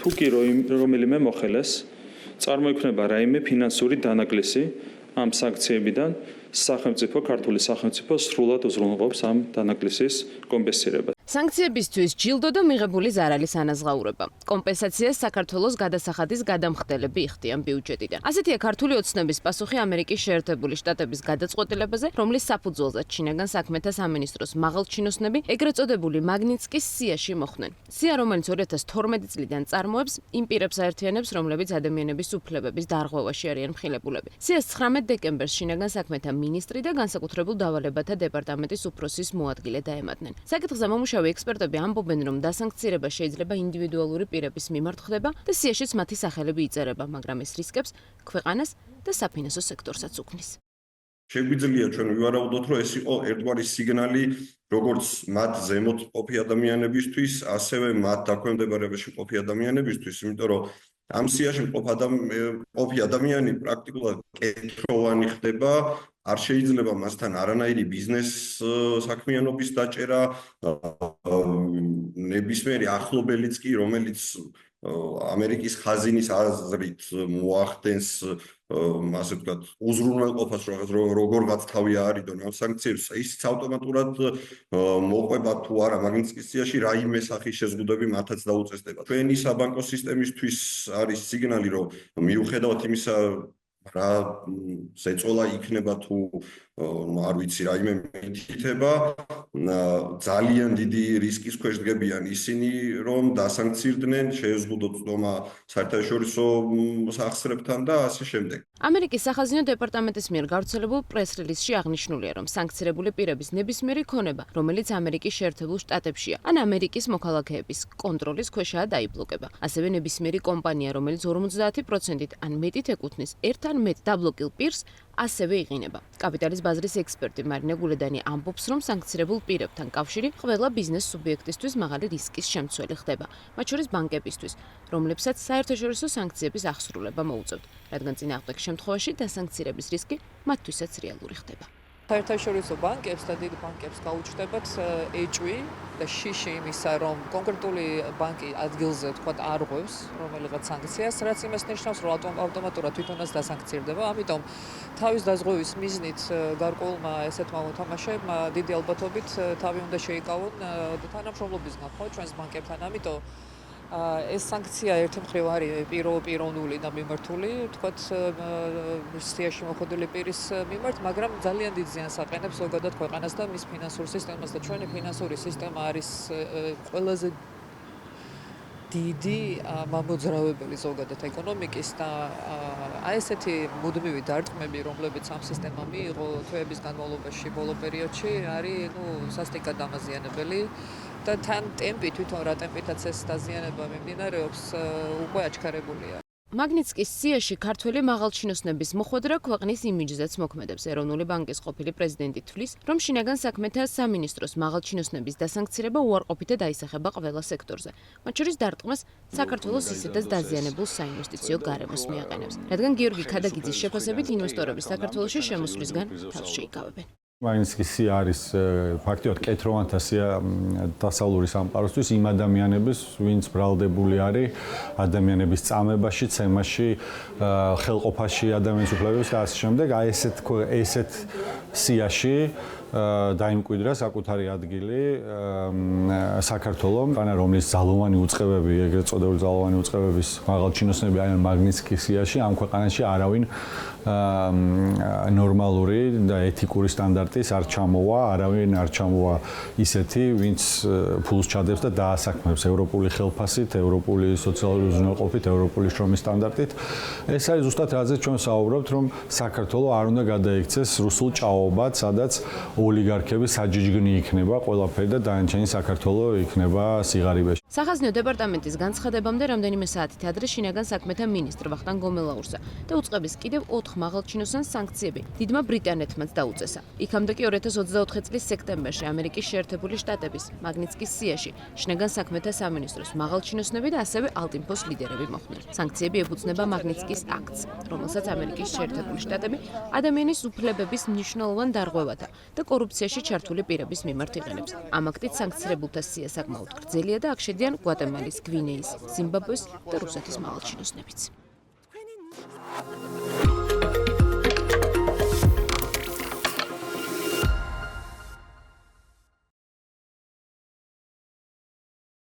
თუ კი რომელიმე მოხელეს წარმოიქმნება რაიმე ფინანსური დანაკლისი ამ სანქციებიდან, სახელმწიფო, ქართული სახელმწიფო სრულად უზრუნველყოფს ამ დანაკლისის კომპენსირებას. სანქციებისთვის ჯილდო და მიღებული ზარალის ანაზღაურება. კომპენსაციას საქართველოს გადასახადის გადამხდელები იხდიან ბიუჯეტიდან. ასეთია ქართული ოცნების პასუხი ამერიკის შეერთებული შტატების გადაწყვეტილებაზე, რომლის საფუძველზეც შინაგან საქმეთა სამინისტროს მაღალჩინოსნები ეგრეთ წოდებული მაგნიტსკის სიაში მოხვდნენ. სია, რომელიც 2012 წლიდან წარმოებს იმ პირებს აერთიანებს, რომლებიც ადამიანების უფლებების დარღვევაში არიან მხილებულები. სიას 19 დეკემბერს შინაგან საქმეთა მინისტრი და განსაკუთრებულ დავალებათა დეპარტამენტის უფროსის მოადგილე დაემატნენ. საკითხზე მომუშავე ექსპერტები ამბობენ, რომ დასანქცირება შეიძლება ინდივიდუალური პირების მიმართ ხდება და სიაშიც მათი სახელები იწერება, მაგრამ ეს რისკებს ქვეყანას და საფინანსო სექტორსაც უქმნის. შეგვიძლია ჩვენ ვივარაუდოთ, რომ ეს იყო ერთგვარი სიგნალი როგორც მათ ზემოთ ყოფი ადამიანებისთვის, ასევე მათ დაქვემდებარებაში ყოფი ადამიანებისთვის, იმიტომ რომ ამ სიაში ყოფი ადამიანი პრაქტიკულად კეთროვანი ხდება, არ შეიძლება მასთან არანაირი ბიზნეს საქმიანობის დაჭერა, ნებისმიერი ახლობელიც კი, რომელიც ამერიკის ხაზინის აზრით მოახდენს ასე ვთქვათ, უზრუნველყოფას როგორღაც თავი აარიდონ ამ სანქციებს, ისიც ავტომატურად მოყვება თუ არა მაგნიტსკის სიაში რაიმე სახის შეზღუდვები მათაც დაუწესდება. ჩვენი საბანკო სისტემისთვის არის სიგნალი, რომ მიუხედავად იმისა, რა ზეწოლა იქნება თუ არ ვიცი რაიმე მითითება, ძალიან დიდი რისკის ქვეშ დგებიან ისინი, რომ დასანქცირდნენ, შეეზღუდოთ წვდომა საერთაშორისო სახსრებთან და ასე შემდეგ. ამერიკის სახაზინო დეპარტამენტის მიერ გავრცელებულ პრეს-რელიზში აღნიშნულია, რომ სანქცირებული პირების ნებისმიერი ქონება, რომელიც ამერიკის შეერთებულ შტატებშია, ან ამერიკის მოქალაქეების კონტროლის ქვეშაა დაიბლოკება. ასევე ნებისმიერი კომპანია, რომელიც 50%-ით ან მეტით ეკუთვნის ერთ ან მეტ დაბლოკილ პირს, ასევე იყინება. კაპიტალის ბაზრის ექსპერტი მარინე გულედანი ამბობს, რომ სანქცირებულ პირებთან კავშირი ყველა ბიზნეს სუბიექტისთვის მაღალი რისკის შემცველი ხდება, მათ შორის ბანკებისთვის, რომლებსაც საერთაშორისო სანქციების აღსრულება მოუწევთ, რადგან წინააღმდეგ შემთხვევაში დასანქცირების რისკი მათთვისაც რეალური ხდება. საერთაშორისო ბანკებს და დიდ ბანკებს გაუჩნდებათ ეჭვი და შიში იმისა, რომ კონკრეტული ბანკი ადგილზე თქვათ არღვევს რომელიღაც სანქციას, რაც იმას ნიშნავს, რომ ავტომატურად თვითონაც დასანქცირდება. ამიტომ თავის დაზღვევის მიზნით გარკვეულმა ესეთმა მოთამაშეებმა დიდი ალბათობით თავი უნდა შეიკავონ თანამშრომლობისგან ხო ჩვენს ბანკებთან. ამიტომ ეს სანქცია ერთი მხრივ არის პიროვნული და მიმართული, თქვათ სიაში მოხდილი პირის მიმართ, მაგრამ ძალიან დიდ ზიანს აყენებს ზოგადად ქვეყანას და მის ფინანსურ სისტემას და ჩვენი ფინანსური სისტემა არის ყველაზე დიდი მამოძრავებელი ზოგადად ეკონომიკის და აი ესეთი მუდმივი დარტყმები, რომლებიც ამ სისტემამ მიიღო თვეების განმავლობაში ბოლო პერიოდში, არის სასტიკად დამაზიანებელი. და თან ტემპი თვითონ რა ტემპითაც ეს დაზიანება მიმდინარეობს უკვე აჩქარებულია. მაგნიტსკის სიაში ქართველი მაღალჩინოსნების მოხვედრა ქვეყნის იმიჯზეც მოქმედებს. ეროვნული ბანკის ყოფილი პრეზიდენტი თვლის, რომ შინაგან საქმეთა სამინისტროს მაღალჩინოსნების დასანქცირება უარყოფითად აისახება ყველა სექტორზე. მათ შორის დარტყმას საქართველოს ისედაც დაზიანებულ საინვესტიციო გარემოს მიაყენებს, რადგან გიორგი ქადაგიძის შეფასებით ინვესტორები საქართველოში შემოსვლისგან თავს შეიკავებენ. მაგნიტსკის სია არის ფაქტიურად კეთროვანთა სია დასავლური სამყაროსთვის იმ ადამიანების, ვინც ბრალდებული არის ადამიანების წამებაში, ცემაში, ხელყოფაში, ადამიანის უფლებების და ასე შემდეგ. აი ესეთ სიაში დაიმკვიდრა საკუთარი ადგილი საქართველოს, რომლის ძალოვანი უწყებები, ეგრეთ წოდებული ძალოვანი უწყებების მაღალჩინოსნები არიან მაგნიტსკის სიაში, ამ ქვეყანაში არავინ ნორმალური და ეთიკური სტანდარტის არ ჩამოვა, არავინ არ ჩამოვა ისეთი, ვინც ფულს ჩადებს და დაასაქმებს ევროპული ხელფასით, ევროპული სოციალური უზრუნველყოფით, ევროპული შრომის სტანდარტით. ეს არის ზუსტად რაზეც ჩვენ საუბრობთ, რომ საქართველოს არ უნდა გადაიქცეს რუსულ ჭაობად, სადაც ოლიგარქები საჯიჯგნი იქნება ყველაფერი და დანარჩენი საქართველოს იქნება სიღარიბეში. სახაზინო დეპარტამენტის განცხადებამდე რამდენიმე საათით ადრე შინაგან საქმეთა მინისტრ ვახტანგ გომელაურსა და უწყების კიდევ 4 მაღალჩინოსანს სანქციები დიდმა ბრიტანეთმაც დაუწესა. იქამდე კი 2024 წლის სექტემბერში ამერიკის შეერთებული შტატების მაგნიტსკის სიაში შინაგან საქმეთა სამინისტროს მაღალჩინოსნები და ასევე ალტინფოს ლიდერები მოხვდნენ. სანქციები ეფუძნება მაგნიტსკის აქტს, რომელსაც ამერიკის შეერთებული შტატები ადამიანის უფლებების მნიშვნელოვან დარღვევათა და კორუფციაში ჩართული პირების მიმართ იყენებს. ამ აქტით სანქცირებულთა სია საკმაოდ გრძელია და აქ ჩაიდიან გვატემალის, გვინეის, ზიმბაბვეს და რუსეთის მაღალჩინოსნებიც.